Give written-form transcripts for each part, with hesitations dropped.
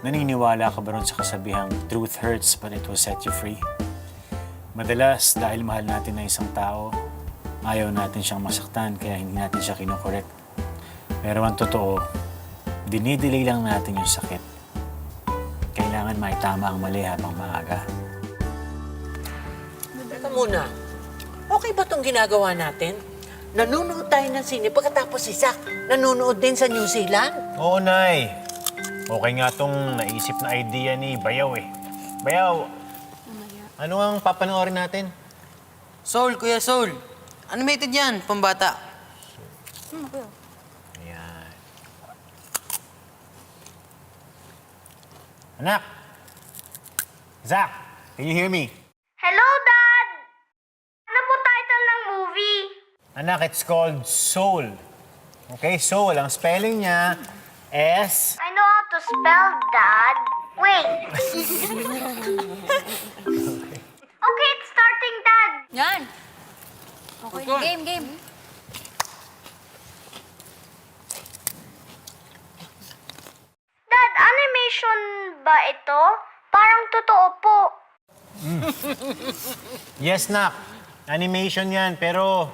Naniniwala ka ba ron sa kasabihang truth hurts but it will set you free? Madalas, dahil mahal natin na isang tao, ayaw natin siyang masaktan kaya hindi natin siya kinokorek. Pero ang totoo, dinidelay lang natin yung sakit. Kailangan maitama ang mali habang maaga. Teka muna, okay ba itong ginagawa natin? Nanonood tayo ng sine pagkatapos si Zach nanonood din sa New Zealand? Oo, Nay. Okay nga tong naisip na idea ni Bayaw eh. Bayaw, ano ang papanoorin natin? Soul, Kuya Soul. Animated yan, pambata. Ayan. Anak! Zach, can you hear me? Hello, Dad! Ano po title ng movie? Anak, it's called Soul. Okay, Soul. Ang spelling niya, S... I know how to spell, Dad. Wait. Okay, it's starting, Dad. Yan. Okay, game. Dad, animation ba ito? Parang totoo po. Yes, Nak. Animation yan, pero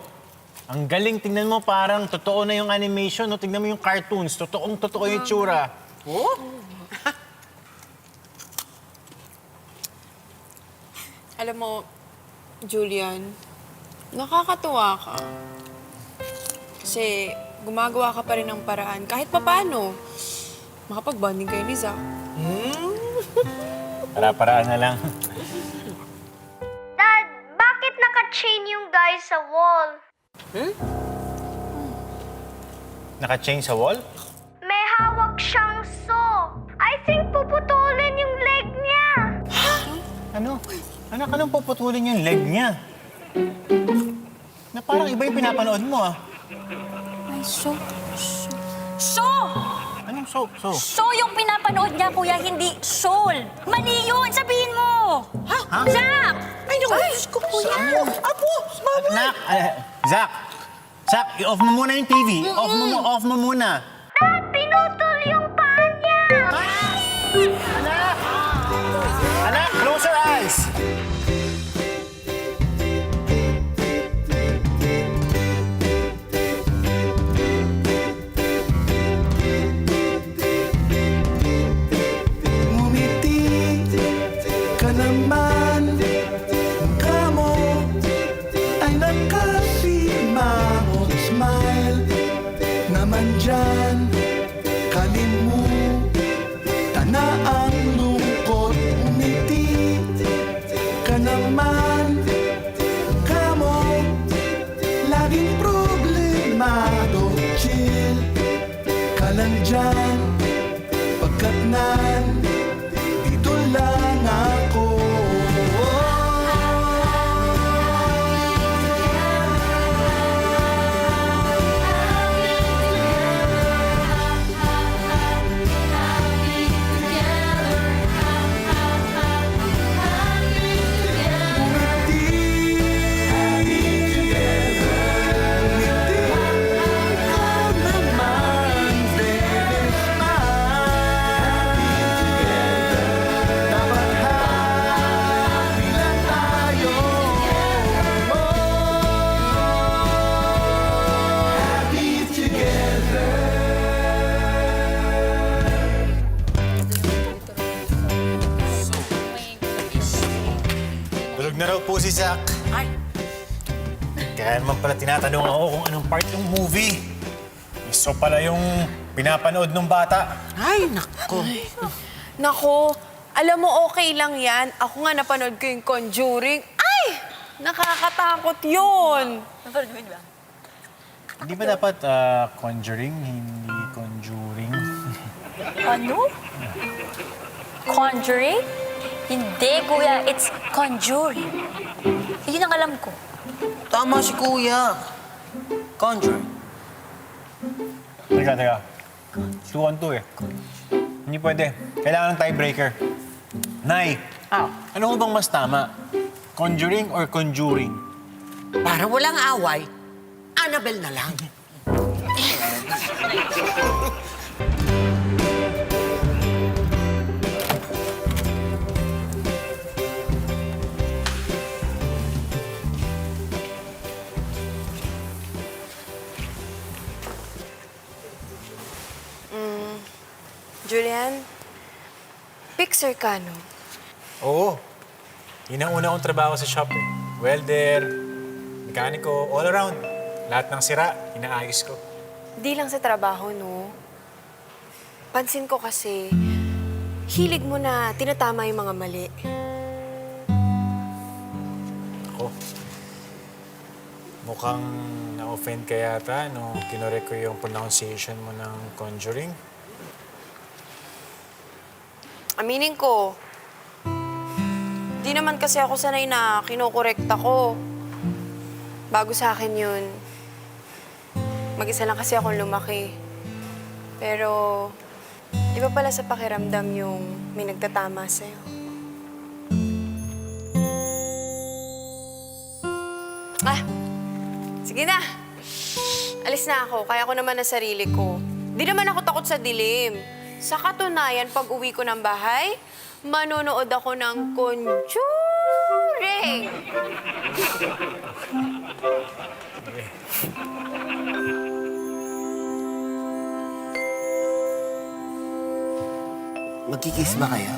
ang galing. Tingnan mo, parang totoo na yung animation. No? Tingnan mo yung cartoons. Totoo yung itsura. Oh? Alam mo, Julian, nakakatuwa ka. Kasi gumagawa ka pa rin ng paraan. Kahit papano, makapag-bonding kayo ni Zach. Para-paraan na lang. Dad, bakit naka-chain yung guy sa wall? Naka-chain sa wall? May hawak siyang saw. I think puputulin yung leg niya. Ano? Anak, anong puputulin yung leg niya? Na parang iba yung pinapanood mo, ah. Ay, so. Anong so? So yung pinapanood niya, kuya, hindi soul. Mali yun, sabihin mo. Ha? Zach! Ay, naku, Diyos ko po yan. Apo, mama. Anak, Zach! Zach, i-off mo muna yung TV. Off mo muna. Dad, pinutol yung paa niya. Anak, close your eyes! Ngumiti ka naman, mukha mo ay nakasimangot. Smile naman dyan, kalimutan na ang lungkot. Ngumiti ka naman, mukha mo laging problemado. Chill ka lang dyan, pagkat dito lang ako. Tulog na raw po si Zach. Ay, Kaya naman pala tinatanong ako kung anong part ng movie. So pala yung pinapanood ng bata. ay, naku. Nako, alam mo okay lang yan. Ako nga napanood ko yung Conjuring. Ay! Nakakatakot yun. Hindi ba dapat conjuring, hindi conjuring? Ano? Conjuring? Hindi, kuya. It's conjuring. Yun ang alam ko. Tama si Kuya. Conjure. Teka. 2 on 2 eh. Hindi pwede. Kailangan ng tiebreaker. Nay, ano ho bang mas tama? Conjuring or conjuring? Para walang away, Annabelle na lang. Julian, fixer ka, no? Oo. Yun ang una kong trabaho sa shop eh. Welder, mekaniko, all around. Lahat ng sira, inaayos ko. Di lang sa trabaho, no? Pansin ko kasi, hilig mo na tinatama yung mga mali. Ako. Mukhang na-offend ka yata no kinorek ko yung pronunciation mo ng Conjuring. Aminin ko, di naman kasi ako sanay na kinokorekta ko. Bago sa akin yun. Mag-isa lang kasi akong lumaki. Pero, iba pala sa pakiramdam yung may nagtatama sa'yo. Ah, sige na. Alis na ako. Kaya ko naman na sarili ko. Di naman ako takot sa dilim. Sa katunayan, pag uwi ko ng bahay, manonood ako ng Conjuring. Magkikiss ba kayo?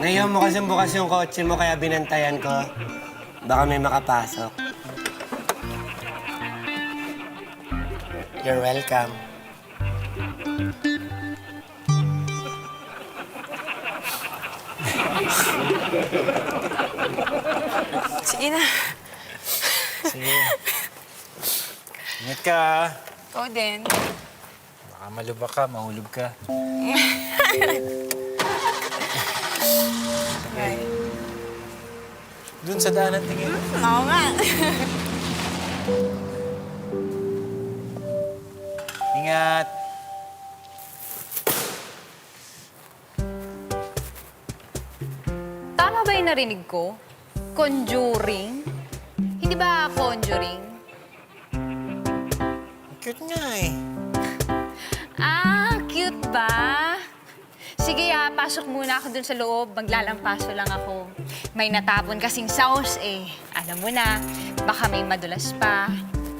Ngayon mo kasi bukas yung kotse mo kaya binantayan ko. Baka may makapasok. You're welcome. Sige na. Sige. Ingat ka ah. Ikaw din. Baka malubak ka, mahulog ka. Doon sa daanan tingin. Oo nga. Ingat. Tama ba yung narinig ko? Conjuring? Hindi ba conjuring? Cute nga eh. Ah, cute ba? Sige pasok muna ako dun sa loob. Maglalampaso lang ako. May natapon kasing sauce eh. Alam mo na, baka may madulas pa.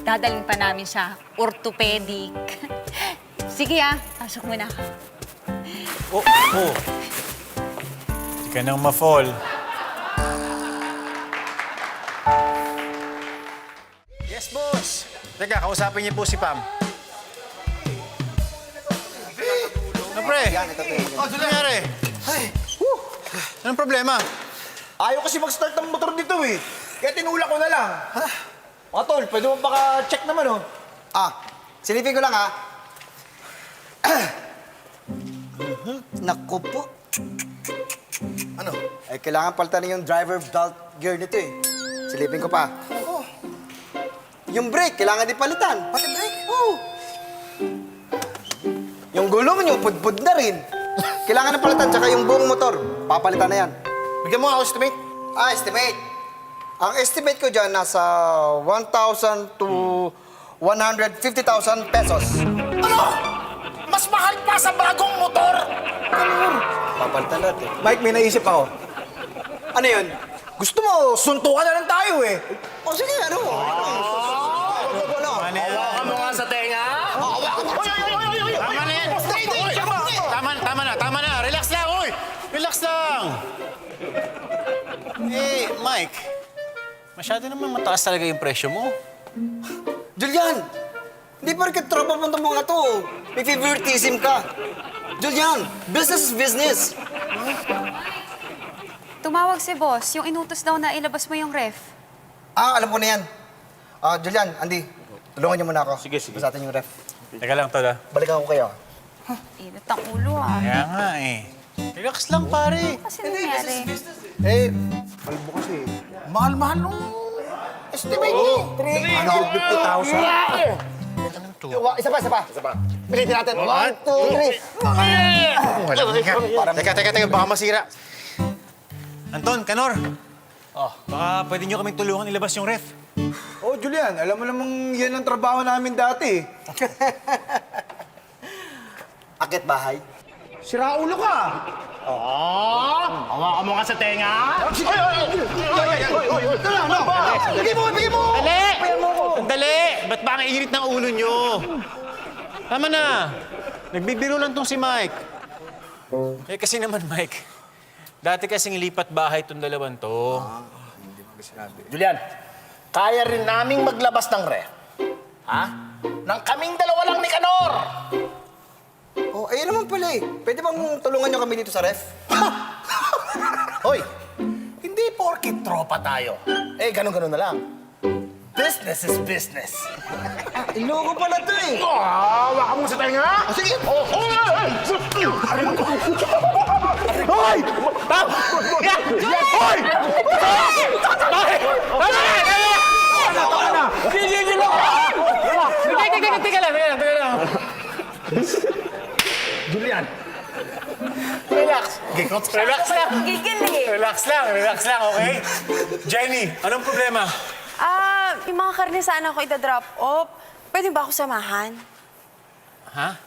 Dadalhin pa namin sa orthopedic. Sige pasok muna ako. Oh, oh. Hindi ka nang ma-fall. Yes, boss. Teka, kausapin niyo po si Pam. Ano, pre? Ano nangyari? Anong problema? Ayaw kasi mag-start ng motor dito eh. Kaya tinulak ko na lang. Mga tol, pwede mo baka check naman oh. Silipin ko lang ha. Naku po. Ano? Ay, kailangan palitan yung driver belt gear nito eh. Silipin ko pa. Oo. Yung brake, kailangan din palitan. Pati brake? Oo. Yung gulong nyo, pudpud na rin. Kailangan na palitan, tsaka yung buong motor. Papalitan na yan. Bigyan mo nga ako estimate. Estimate. Ang estimate ko dyan, nasa 1,000 to 150,000 pesos. Ano? Mas mahal pa sa bagong motor! Papalitan natin. Mike, may naisip ako. Ano yun? Gusto mo, suntukan na lang tayo eh. O sige, ano? Hawakan mo nga sa tenga. Tama na yan. Tama na. Relax lang, uy. Relax lang. Eh, Mike, masyado naman mataas talaga yung presyo mo. Julian! Hindi pa rin tropa mo itong mga to. May favoritism ka. Julian, business is business. Tumawag si boss. Yung inutos daw na ilabas mo yung ref. Alam ko na yan. Julian, Andy, tulungan niyo muna ako. Sige. Sa atin yung ref. Teka lang, Tol, ah. Balikan ko kayo. Init ang ulo Kaya nga eh. Relax lang, pare. Kasi nangyari. Kalbo kasi. Mahal-mahal nung estimate eh. 350,000. Isa pa. Pilitin natin. 1, 2, 3. Teka, baka masira. Anton, Kanor. Baka pwede nyo kaming tulungan ilabas yung ref. Oh, Julian, alam mo namang yan ang trabaho namin dati. Akit bahay. Sira ulo ka. Hawakan mo nga sa tenga. Bigay mo! Dali! Sandali! Ba't ba ang init ng ulo nyo? Tama na. Nagbibiro lang tong si Mike. Eh kasi naman, Mike, dati kasing lipat bahay tong dalawan to. Julian, kaya rin naming maglabas ng ref. Ha? Nang kaming dalawa lang ni Kanor! Oh, ayun naman pala eh. Pwede bang tulungan nyo kami dito sa ref? Hoy, hindi porkit tropa tayo. Eh, ganun-ganun na lang. Business is business. Iloko pala to eh. Waka mo sa tenga! Sige! Oh! Hoy! Hoy! Hoy! Teka lang. Julian! Relax! Relax lang. Gigil eh. Relax lang, okay? Jenny, anong problema? Yung mga karne sana ako ita-drop off. Pwede ba ako samahan? Ha?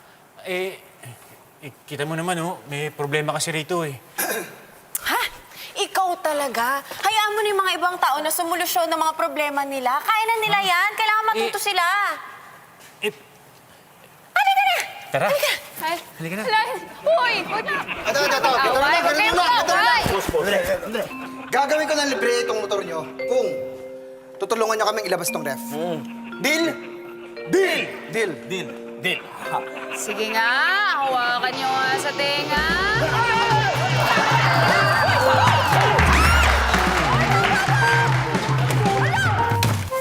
Kita mo naman, oh, may problema kasi rito eh. Ha? Ikaw talaga? Hayaan mo na yung mga ibang tao na sumulusyon ng mga problema nila. Kaya na nila yan. Kailangan matuto sila. Halika na! Tara. Halika na. Hoy! Huwag na! Ito. Away! Huwag kayong mag-away! Gagawin ko ng libre itong motor nyo kung tutulungan nyo kaming ilabas tong ref. Deal? Deal. Sige nga, hawakan niyo nga sa tenga.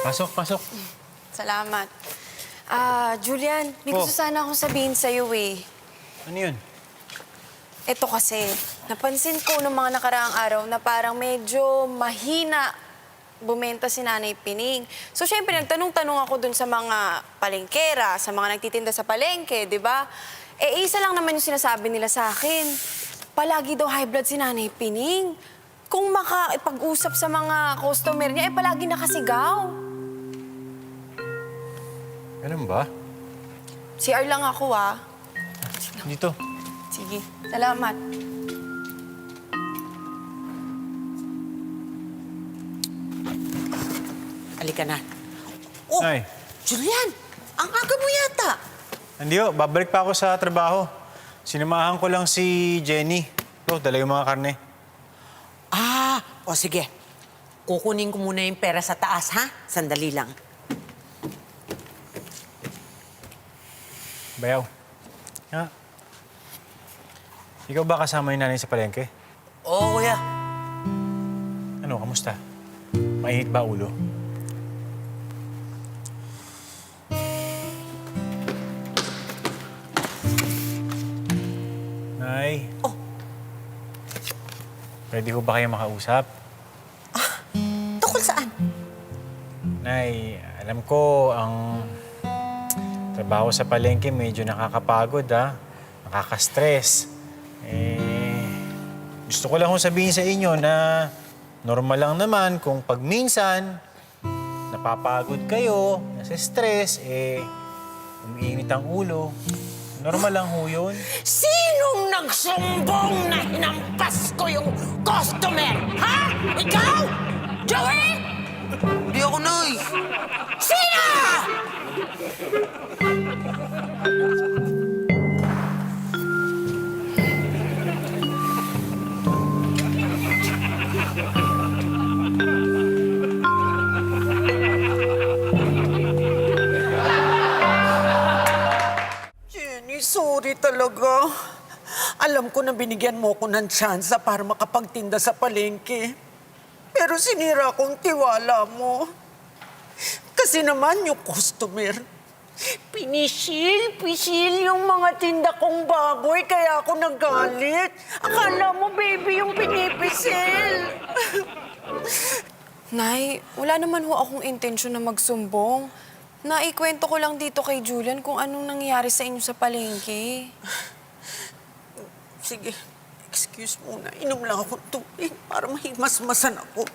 Pasok. Salamat. Julian, may gusto sana akong sabihin sa'yo eh. Ano yun? Ito kasi, napansin ko noong mga nakaraang araw na parang medyo mahina bumenta si Nanay Pining. So, syempre, nagtanong-tanong ako dun sa mga palengkera, sa mga nagtitinda sa palengke, di ba? Eh, isa lang naman yung sinasabi nila sa akin. Palagi daw high blood si Nanay Pining. Kung makapag-usap sa mga customer niya, eh, palagi nakasigaw. Ganun ba? CR lang ako, ah. Dito. Sige, salamat. Halika na. Oh, Ay. Julian, ang aga mo yata. Hindi ho, babalik pa ako sa trabaho. Sinamahan ko lang si Jenny. Ito, dala yung mga karne. O sige. Kukunin ko muna yung pera sa taas, ha? Sandali lang. Bayaw. Ha? Ikaw ba kasama yung nanay sa palengke? Oo, kuya. Ano, kamusta? Mainit ba ulo? Nay? Oh. Pwede ko ba kayo makausap? Tukol saan? Nay, alam ko ang trabaho sa palengke medyo nakakapagod, ha? Nakaka-stress. Gusto ko lang sabihin sa inyo na normal lang naman kung pag minsan napapagod kayo, nasa stress, umiinit ang ulo. Normal lang ho yun. Sinong nagsumbong na hinampas ko yung customer? Ha? Ikaw? Joey? Hindi ako, Nay. Sino? Jenny, sorry talaga. Alam ko na binigyan mo ko ng tsansa para makapagtinda sa palengke. Pero sinira kong tiwala mo. Kasi naman yung customer, pinisil yung mga tinda kong baboy, kaya ako nagalit. Akala mo, baby, yung pinipisil. Nay, wala naman ho akong intensyon na magsumbong. Naikwento ko lang dito kay Julian kung anong nangyayari sa inyo sa palengke. Sige, excuse muna. Inom lang ako tubig para mahimasmasan ako.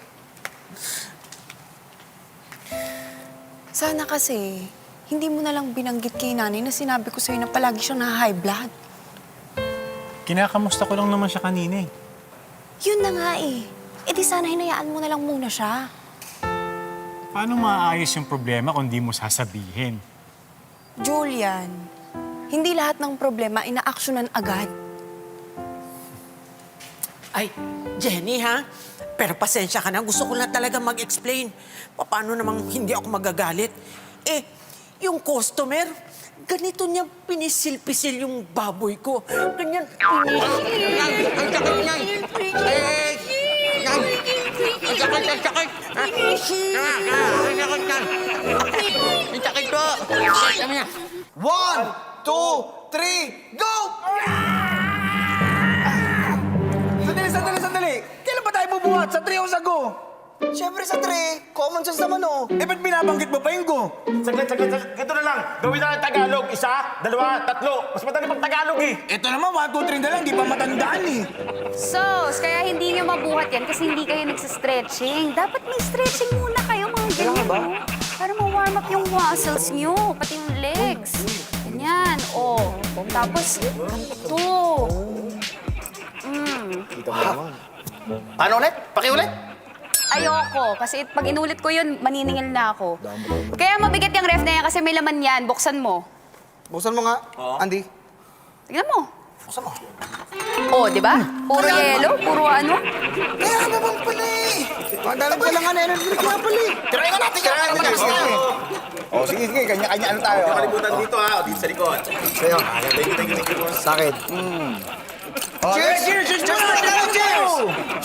Sana kasi, hindi mo na lang binanggit kay nanay na sinabi ko sa'yo na palagi siyang na-high blood. Kinakamusta ko lang naman siya kanina eh. Yun na nga eh. E di sana hinayaan mo na lang muna siya. Paano maaayos yung problema kung di mo sasabihin? Julian, hindi lahat ng problema ina-actionan agad. Ay, Jenny ha? Pero pasensya ka na. Gusto ko lang talaga mag-explain. Paano namang hindi ako magagalit? Eh, yung customer, ganito niya pinisil-pisil yung baboy ko. Ganyan, pinisil. Ang sakit niyan! Ang sakit! Pinisil. Ang sakit niyan! Ang sakit ko! Sabi niya. 1, 2, 3, go! Sandali! Kailan ba tayo bubuhat? Sa 3 o sa go? Siyempre sa 3. Common sense naman, oh. Eh, ba't binabanggit mo pa yung go? Saglit. Ito na lang. Gawin na lang Tagalog. 1, 2, 3. Mas madali pag Tagalog eh. Ito naman, 1, 2, 3 na lang. Di pa matandaan eh. Sos, kaya hindi nyo mabuhat yan kasi hindi kayo nagsistretching. Dapat may stretching muna kayo, mga ganyan. Ba? Para ma-warm up yung muscles nyo, pati yung legs. Ganyan, oh. Tapos, ganito. Paano ulit? Pakiulit? Ayoko, kasi pag inulit ko yun, maniningil na ako. Kaya mabigat yung ref na yan kasi may laman yan. Buksan mo. Buksan mo nga, Andy. Tignan mo. Buksan mo. Oh, di ba? Puro yellow, puro ano. Kaya naman pala eh. Madami pa lang nga na kaya pala eh. Tirayin nga natin. Oh, sige. Kanya-kanya ano tayo. Kalibutan dito ha. Dito sa likod. Sa'yo. Thank you. Sa akin.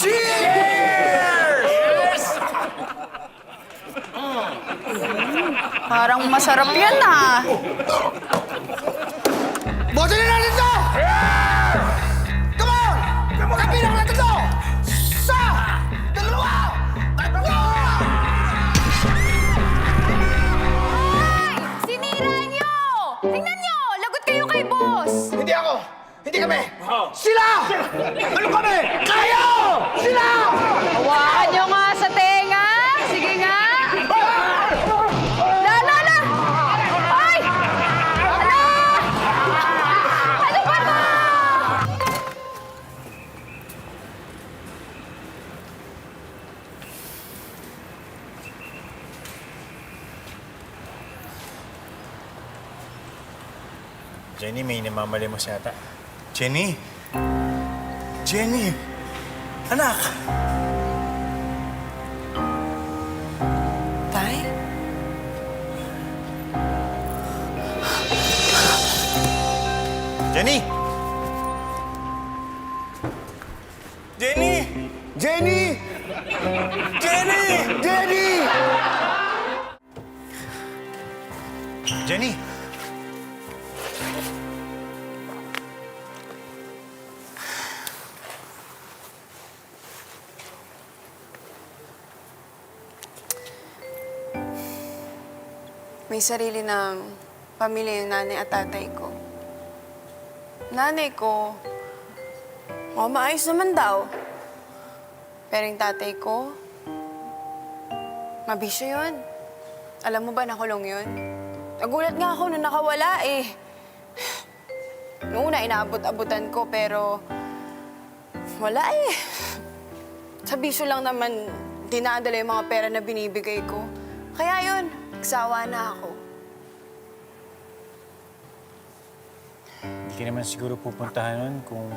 Cheers! Parang masarap yan, ah. Boto na natin to! Come on! Kapilang natin to! Sa! Dalawa! Tatlo! Ay! Sinira nyo! Tingnan nyo! Lagot kayo kay boss! Hindi ako! Hindi kami! Sila! Ano kami? Kayo! Sila! Hawakan nyo nga sa tenga! Sige nga! La! Ay! Ala! Ano ba to? Jenny, may namamali mo siya ata. Jenny! Jenny! Anak! Tay? Jenny! Jenny! Jenny! Jenny! Jenny! Jenny! May sarili ng pamilya yung nanay at tatay ko. Nanay ko, maayos naman daw. Pero yung tatay ko, mabisyo yun. Alam mo ba nakulong yun? Nagulat nga ako nung nakawala eh. Noong una, inaabot-abutan ko pero wala eh. Sa bisyo lang naman dinadala yung mga pera na binibigay ko. Kaya yun, nagsawa na ako. Hindi ka naman siguro pupuntahan nun kung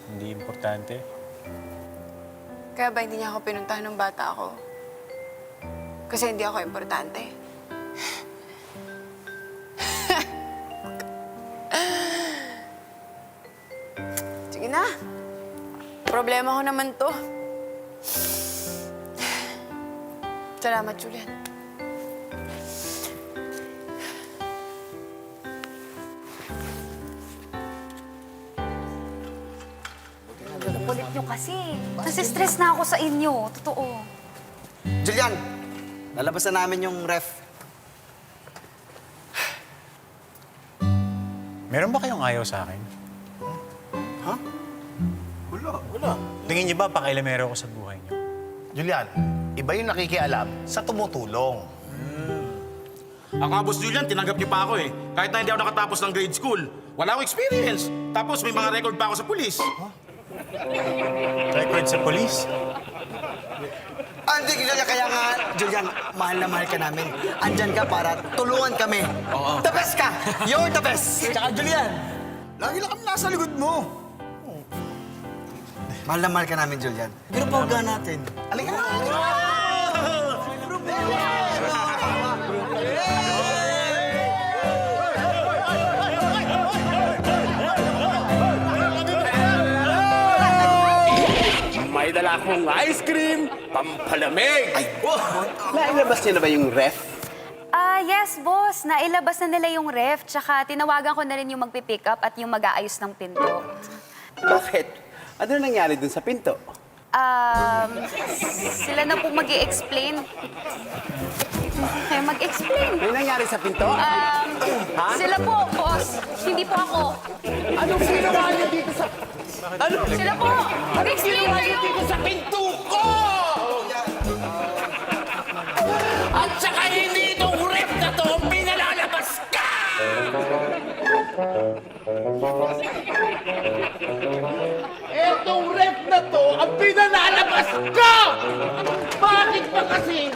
hindi importante. Kaya ba hindi niya ako pinuntahan ng bata ako? Kasi hindi ako importante. Sige na. Problema ko naman to. Salamat, Julian. Kulit nyo kasi. Nasi-stress na ako sa inyo. Totoo. Julian, lalabas na namin yung ref. Meron ba kayong ayaw sa akin? Ha? Wala. Tingin niyo ba pakailamero ko sa buhay niyo? Julian, iba yung nakikialam sa tumutulong. Ako nga, Boss Julian, tinanggap niyo pa ako eh. Kahit na hindi ako nakatapos ng grade school. Wala akong experience. Tapos may mga record pa ako sa pulis. Record sa polis? Hindi, Julian, kaya nga, Julian, mahal na mahal ka namin. Andyan ka para tulungan kami. Oo. The best ka! You're the best! Tsaka Julian, Lagi lang kami nasa likod mo. Mahal na mahal ka namin, Julian. Pero pawga natin. Alika! May dala akong ice cream, pampalamig. Nailabas niyo na ba yung ref? Yes, boss. Nailabas na nila yung ref, tsaka tinawagan ko na rin yung magpipick up at yung mag-aayos ng pinto. Bakit? Ano nangyari dun sa pinto? Sila na po mag-i-explain. Kayo mag-explain. May nangyari sa pinto? Sila po, boss. Hindi po ako. Anong ginawa niyo dito sa... Ano? Sila po. Mag-explain kayo. dito sa pinto ko? At saka hindi itong ref na to pinalalabas ka! Etong ref na to ang pinalalabas ka! Bakit ba kasi?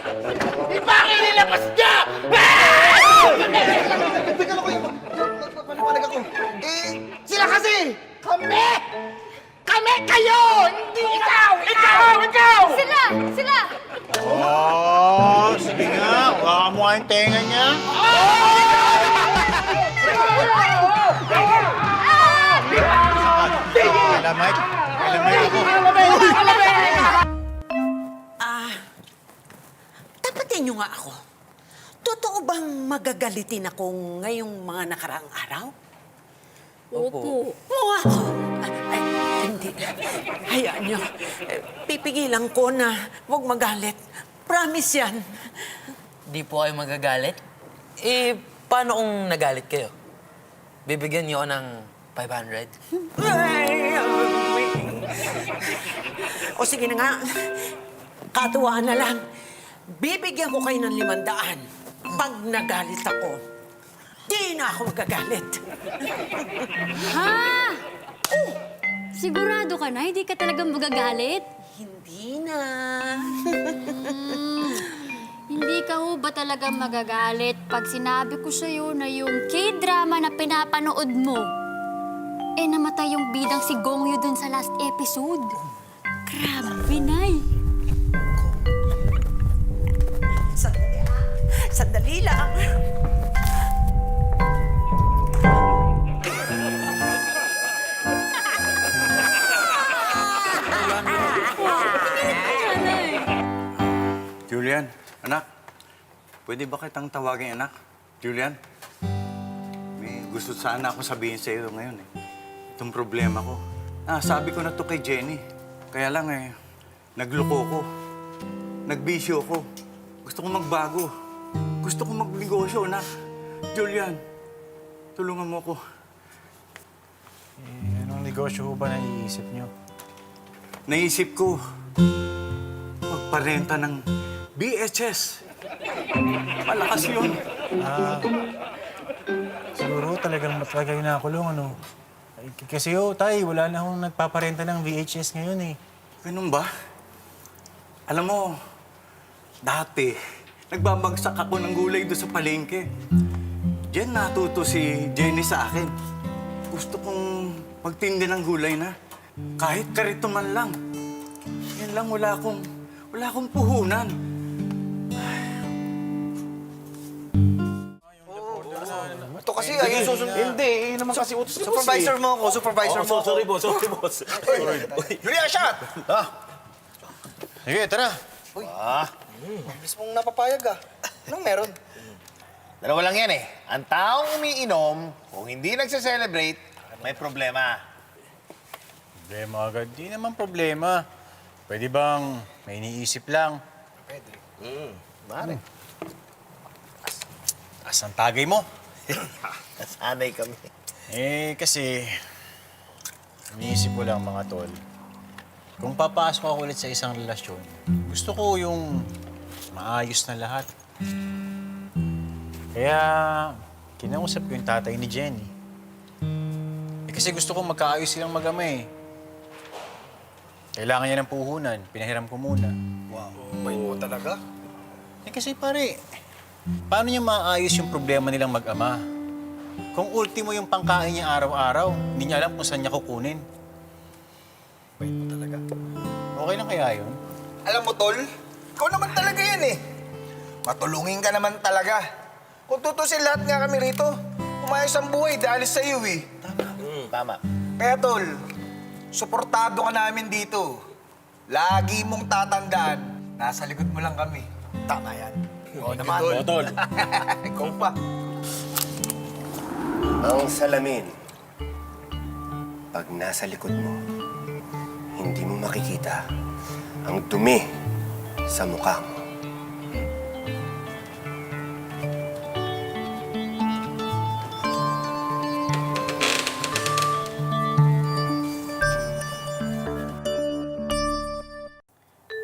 Bakit nilabas ka? Teka lang kayo. Paliwanag ako. Sila kasi! Kami! Kami kayo! Hindi ikaw! Ikaw! Sila! Sila! Oh, sige nga. Wala mo ang tenga niya. Alamay. Alamay ako. Tapatin niyo nga ako. Totoo bang magagalitin ako ngayong mga nakaraang araw? Opo. Oo ako. Ay, hindi. Hayaan niyo. Pipigilan ko na huwag magalit. Promise yan. di po kayo magagalit. Eh, paano kung nagalit kayo? Bibigyan niyo ako ng 500? O sige na nga. Katuwaan na lang. Bibigyan ko kayo ng 500 pag nagalit ako. Di na ako magagalit. Ha? Sigurado ka na? Hindi ka talagang magagalit? Hindi na. Hindi ka ho ba talaga magagalit pag sinabi ko sa'yo na yung K-drama na pinapanood mo, eh namatay yung bidang si Gongyo dun sa last episode? Grabe, Nay! Sandali lang. Julian, anak. Pwede ba kitang tawagin, anak? Julian, may gusto sana akong sabihin sa iyo ngayon eh. Itong problema ko. Sabi ko na to kay Jenny. Kaya lang eh, nagloko ko. Nagbisyo ko. Gusto ko magbago. Gusto ko magnegosyo, anak. Julian, tulungan mo ko. Anong negosyo ho ba naiisip niyo? Naisip ko, magparenta ng BHS. Malakas yun. Siguro talagang matagal kayo nakakulong, ano? Kasi tay, wala na akong nagpaparenta ng VHS ngayon eh. Ganun ba? Alam mo, dati, nagbabagsak ako ng gulay doon sa palengke. Diyan natuto si Jenny sa akin. Gusto kong magtinda ng gulay na. Kahit karito man lang. Yan lang, wala akong puhunan. Ito kasi, ayun susunod. Hindi, yun naman kasi utos ni boss Supervisor mo ako, supervisor mo ako. Sorry, boss. Julian, shot! Sige, tara. Mabilis mong napapayag ah. Anong meron? Dalawa lang yan eh. Ang taong umiinom, kung hindi nagse-celebrate, may problema. Problema agad. Di naman problema. Pwede bang may iniisip lang? Mare. Asan tagay mo? Nasanay kami. Kasi, iniisip ko lang mga tol. Kung papasok ako ulit sa isang relasyon, gusto ko yung maayos na lahat. Kaya, kinausap ko yung tatay ni Jenny. Kasi gusto ko magkaayos silang mag-ama eh. Kailangan niya ng puhunan. Pinahiram ko muna. Wow, bait mo talaga. Eh kasi pare, paano niya maayos yung problema nilang mag-ama? Kung ultimo yung pangkain niya araw-araw, hindi niya alam kung saan niya kukunin. Bait mo talaga. Okay lang kaya yun? Alam mo, Tol, ikaw naman talaga yan eh. Matulungin ka naman talaga. Kung tutusin lahat nga kami rito, umayos ang buhay dahil sa iyo eh. Tama. Kaya Tol, suportado ka namin dito. Lagi mong tatandaan, nasa likod mo lang kami. Tama yan. Oo naman. Tol. Ikaw pa. Ang salamin, pag nasa likod mo, hindi mo makikita ang dumi sa mukha mo.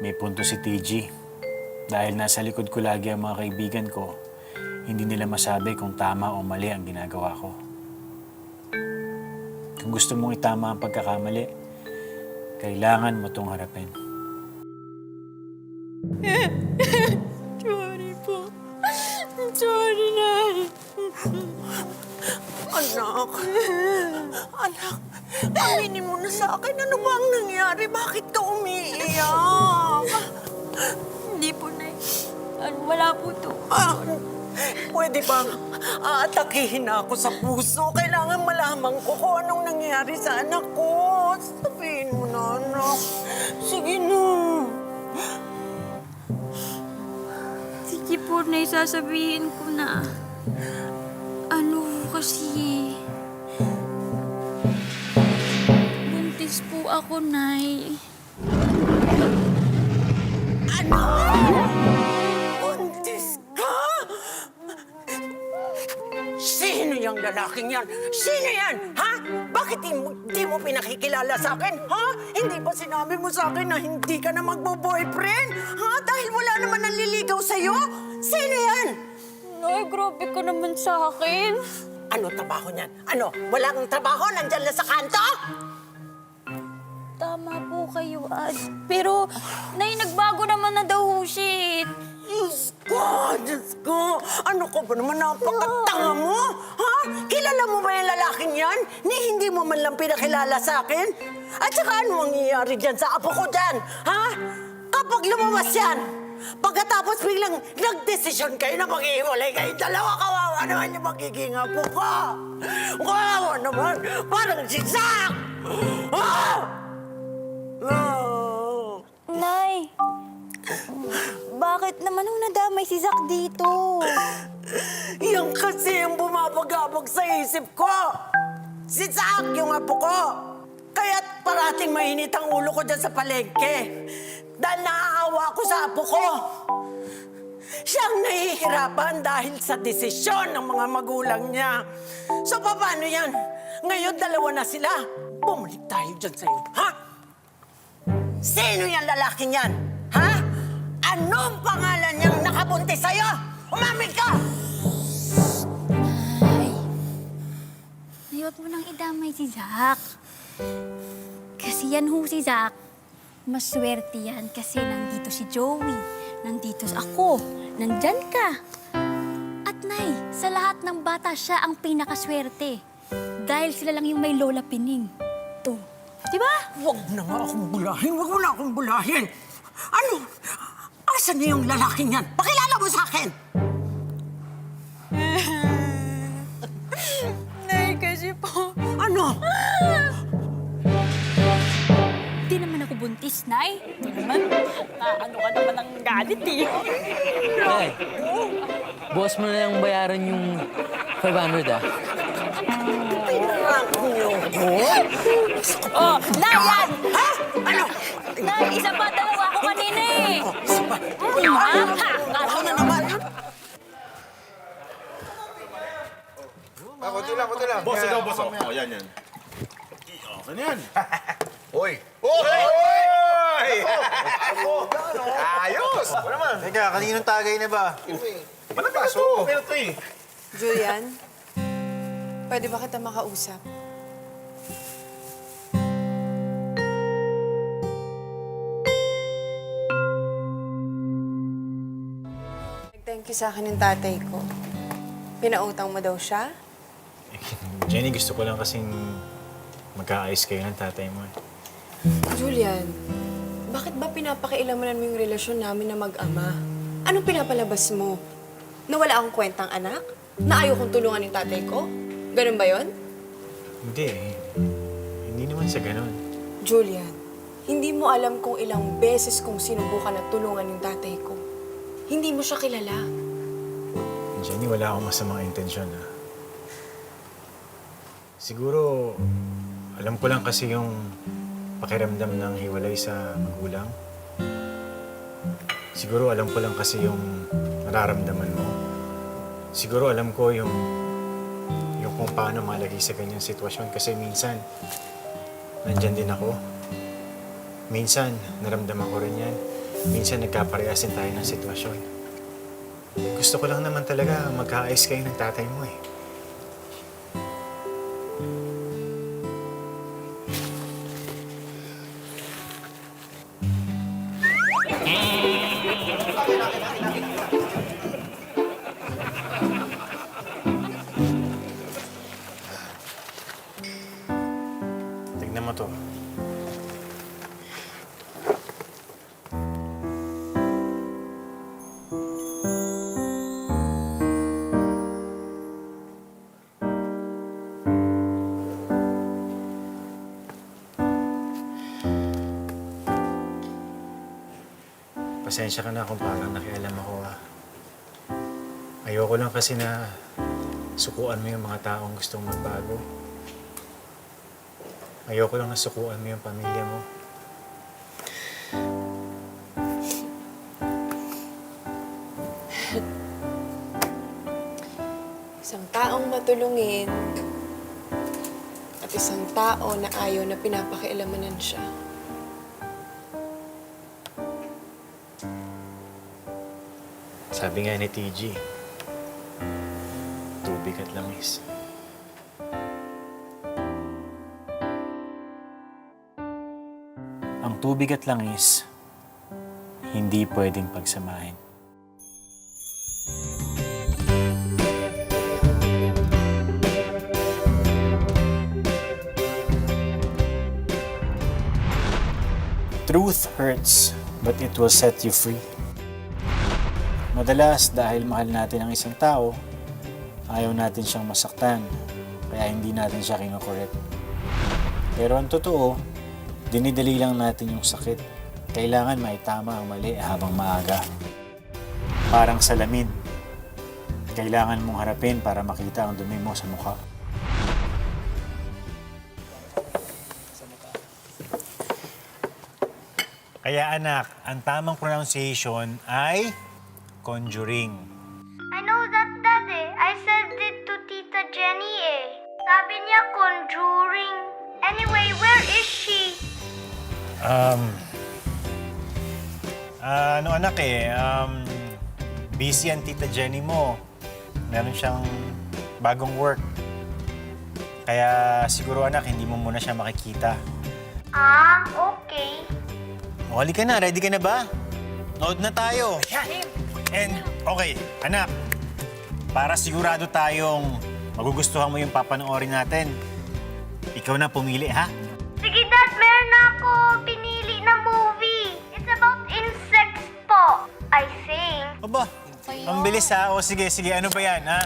May punto si TG. Dahil nasa likod ko lagi ang mga kaibigan ko, hindi nila masabi kung tama o mali ang ginagawa ko. Kung gusto mong itama ang pagkakamali, kailangan mo itong harapin. Sorry po. Sorry, Nay. Anak, anak, aminin mo na sa akin ano ba ang nangyari? Bakit ka umiiyak? Hindi po, Nay. Wala po to. Pwede bang aatakihin na ako sa puso? Kailangan malaman ko kung anong nangyari sa anak ko. Sabihin mo na, anak. Sige na. Sige po, Nay, sasabihin ko na. Ano kasi... Buntis po ako, Nay. Ano? Buntis ka? Sino yung lalaking yan? Sino yan? Ha? Bakit di mo pinakikilala sa akin? Ha? Hindi ba sinabi mo sa akin na hindi ka na magbo-boyfriend? Ha? Dahil wala naman nanliligaw sa'yo? Sino yan? Nay, grabe ka naman sa akin. Ano trabaho niyan? Ano? Walang trabaho? Nandyan lang sa kanto? Tama po kayo, Ad. Pero, Nay, nagbago naman na daw ho siya. Diyos ko! Diyos ko! Ano ka ba naman napakatanga mo? Ha? Kilala mo ba yung lalaking yan? Ni hindi mo man lang pinakilala sa akin? At saka ano mangyayari dyan sa apo ko dyan? Ha? Kapag lumabas yan, pagkatapos biglang nagdesisyon kayo na maghihiwalay kayo, dalawa kawawa naman yung magiging apo ko. Kawawa naman, parang zigzag! Ah! Ah! Nay, bakit naman nung nadamay si Zack dito? Yan kasi yung bumabagabag sa isip ko. Si Zack, yung apo ko. Kaya't parating mainit ang ulo ko dyan sa palengke. Dahil naaawa ko sa apo ko. Siyang nahihirapan dahil sa desisyon ng mga magulang niya. So, paano yan? Ngayon, dalawa na sila. Bumalik tayo dyan sa'yo, ha? Sino yung lalaking yan? Ha? Anong pangalan niyang nakabuntis sa'yo? Umamin ka! Nay, huwag mo nang idamay si Zack. Kasi yan ho si Zack. Maswerte yan kasi nandito si Joey. Nandito ako. Nandyan ka. At Nay, sa lahat ng bata, siya ang pinakaswerte. Dahil sila lang yung may Lola Pining. To. Diba? Huwag na nga akong bulahin. Huwag mo na akong bulahin. Ano? Asan na yung lalaking yan? Pakilala mo sa akin! Nay, kasi po... Ano? Di naman ako buntis, Nay. Di naman. Ano ka naman ang galit eh. Nay, boss mo na lang bayaran yung 500 ah. Pinarako niyo ko? Oh, Nay, yan! Ha? Ano? Nay, isa pa, dalawa ako kanina eh. Isa pa. Ako na naman. Kunti lang. Boss, ikaw, boss. Oh, yan. Ano yan? Oy! Ayos! Ano naman? Teka, kaninong tagay na ba? Malakas to. Pero to eh. Julian, pwede ba kita makausap? Nag-thank you sa akin ng tatay ko. Pinautang mo daw siya? Jenny, gusto ko lang kasing magkaayos kayo ng tatay mo. Julian, bakit ba pinapakialaman mo yung relasyon namin na mag-ama? Anong pinapalabas mo? Na wala akong kwentang anak? Na ayaw kong tulungan yung tatay ko? Ganun ba yon? Hindi. Hindi naman sa ganun. Julian, hindi mo alam kung ilang beses kong sinubukan na tulungan yung tatay ko. Hindi mo siya kilala. Jenny, wala akong masamang intensyon, ha? Siguro, alam ko lang kasi yung pakiramdam ng hiwalay sa magulang. Siguro alam ko lang kasi yung nararamdaman mo. Siguro alam ko yung kung paano malagay sa ganyang sitwasyon kasi minsan, nandyan din ako. Minsan, naramdaman ko rin yan. Minsan, nagkaparehasin tayo ng sitwasyon. Gusto ko lang naman talaga magkaayos kayo ng tatay mo, eh. Tignan mo to. Pasensya ka na kung parang nakialam ako, ha. Ayoko lang kasi na sukuan mo yung mga taong gustong magbago. Ayoko lang na sukuan mo yung pamilya mo. Isang taong matulungin at isang tao na ayaw na pinapakialamanan siya. Sabi nga ni TG, tubig at langis. Ang tubig at langis, hindi pwedeng pagsamahin. Truth hurts, but it will set you free. Madalas, dahil mahal natin ang isang tao, ayaw natin siyang masaktan, kaya hindi natin siya kinokorek. Pero ang totoo, dinidali lang natin yung sakit. Kailangan maitama ang mali habang maaga. Parang salamin. Kailangan mong harapin para makita ang dumi mo sa mukha. Kaya anak, ang tamang pronunciation ay conjuring. I know that, Daddy. I said it to Tita Jenny eh. Sabi niya conjuring. Anyway, where is she? Anak busy ang Tita Jenny mo. Meron siyang bagong work. Kaya siguro anak, hindi mo muna siya makikita. Ah, okay. O, halika na. Ready ka na ba? Nood na tayo. And, okay, anak. Para sigurado tayong magugustuhan mo yung papanoorin natin, ikaw na pumili, ha? Sige, Dad. Meron na ako pinili na movie. It's about insects po, I think. Aba, ang bilis, ha? O, sige. Ano ba yan, ha?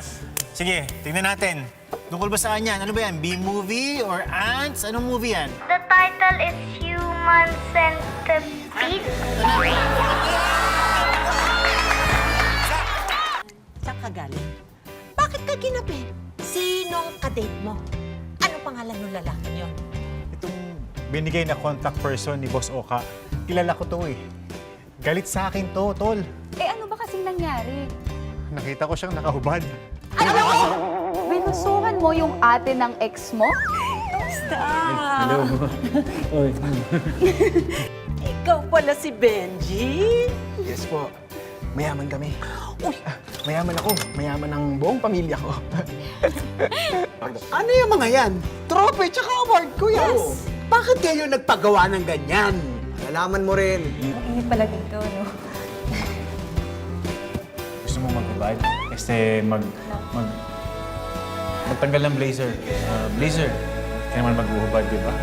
Sige, tingnan natin. Tungkol ba saan yan? Ano ba yan? B-movie or ants? Anong movie yan? The title is Human Centipede. Saan ka galing? Bakit ka ginabi? Sinong kadate mo? Anong pangalan ng lalaki yun? Itong binigay na contact person ni Boss Oka, kilala ko to, eh. Galit sa akin to, tol. Eh ano ba kasing nangyari? Nakita ko siyang nakahubad. Binusuhan mo yung ate ng ex mo? Hello. Oy. Ikaw pala si Benji? Yes po. Mayaman kami. Uy, mayaman ako. Mayaman ang buong pamilya ko. Ano yung mga yan? Trophy tsaka award ko yan. Bakit kayo nagpagawa ng ganyan? Nalaman mo rin. Ang init pala dito, no? Gusto gusto mo maghubad? Magtanggal ng blazer. Blazer, kaya naman maghuhubad, di ba?